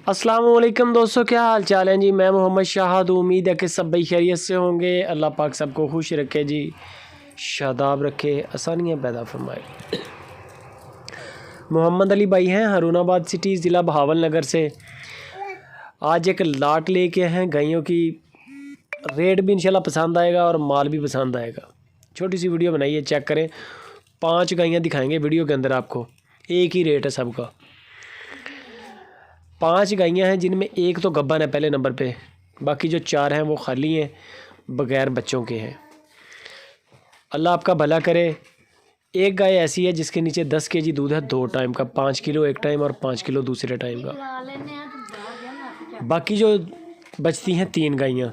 अस्सलाम वालेकुम दोस्तों, क्या हाल चाल है जी। मैं मोहम्मद शाहद। उम्मीद है कि सब भाई खैरियत से होंगे। अल्लाह पाक सबको खुश रखे जी, शादाब रखे, आसानियाँ पैदा फरमाए। मोहम्मद अली भाई हैं हरूनाबाद सिटी, ज़िला बहावल नगर से। आज एक लाट लेके हैं गायों की। रेट भी इंशाल्लाह पसंद आएगा और माल भी पसंद आएगा। छोटी सी वीडियो बनाइए, चेक करें। 5 गायें दिखाएंगे वीडियो के अंदर आपको। एक ही रेट है सबका। 5 गायें हैं जिनमें एक तो गब्बन है पहले नंबर पे, बाकी जो 4 हैं वो खाली हैं, बग़ैर बच्चों के हैं। अल्लाह आपका भला करे। एक गाय ऐसी है जिसके नीचे 10 केजी दूध है 2 टाइम का, 5 किलो एक टाइम और 5 किलो दूसरे टाइम का। बाकी जो बचती हैं 3 गायें,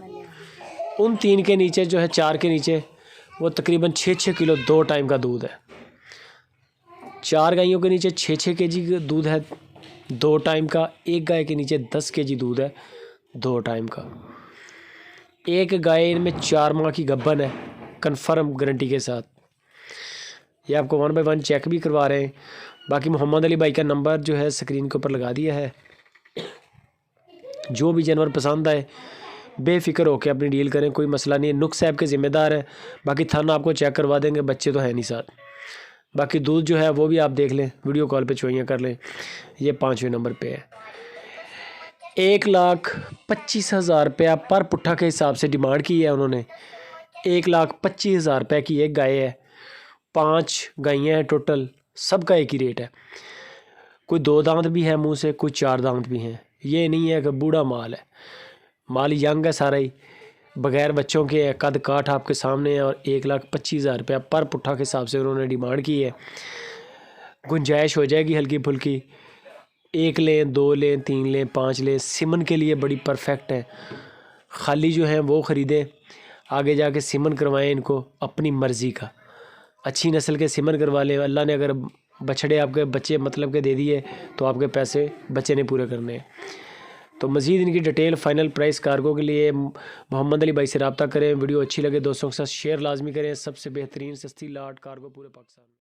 उन 3 के नीचे जो है 4 के नीचे वो तकरीबन 6-6 किलो 2 टाइम का दूध है। 4 गायों के नीचे 6-6 केजी दूध है 2 टाइम का। एक गाय के नीचे 10 केजी दूध है 2 टाइम का। एक गाय इनमें 4 माह की गब्बन है, कंफर्म गारंटी के साथ। ये आपको 1 बाय 1 चेक भी करवा रहे हैं। बाकी मोहम्मद अली भाई का नंबर जो है स्क्रीन के ऊपर लगा दिया है। जो भी जानवर पसंद आए बेफिक्र होकर अपनी डील करें, कोई मसला नहीं है। नुक्स साहब के ज़िम्मेदार हैं। बाकी थाना आपको चेक करवा देंगे, बच्चे तो है नहीं साथ। बाकी दूध जो है वो भी आप देख लें, वीडियो कॉल पे चुवाइयाँ कर लें। ये 5वें नंबर पे है। 1,25,000 रुपया पर पुट्ठा के हिसाब से डिमांड की है उन्होंने। 1,25,000 रुपये की एक गाय है। 5 गायें हैं टोटल, सबका एक ही रेट है। कोई 2 दांत भी है मुंह से, कोई 4 दांत भी हैं। ये नहीं है कि बूढ़ा माल है, माल यंग है सारा ही, बग़ैर बच्चों के है। कद काठ आपके सामने है। और 1,25,000 रुपया पर पुट्ठा के हिसाब से उन्होंने डिमांड की है। गुंजाइश हो जाएगी हल्की फुल्की। 1 लें, 2 लें, 3 लें, 5 लें, सिमन के लिए बड़ी परफेक्ट है। खाली जो है वो ख़रीदें, आगे जाके सिमन करवाएं इनको अपनी मर्ज़ी का। अच्छी नस्ल के सिमन करवा लें। अल्लाह ने अगर बछड़े आपके बच्चे मतलब के दे दिए तो आपके पैसे बच्चे ने पूरे करने हैं। तो मज़ीद इनकी डिटेल, फ़ाइनल प्राइस, कार्गो के लिए मोहम्मद अली भाई से रब्ता करें। वीडियो अच्छी लगे दोस्तों के साथ शेयर लाजमी करें। सबसे बेहतरीन सस्ती लाट कार्गो पूरे पाकिस्तान में।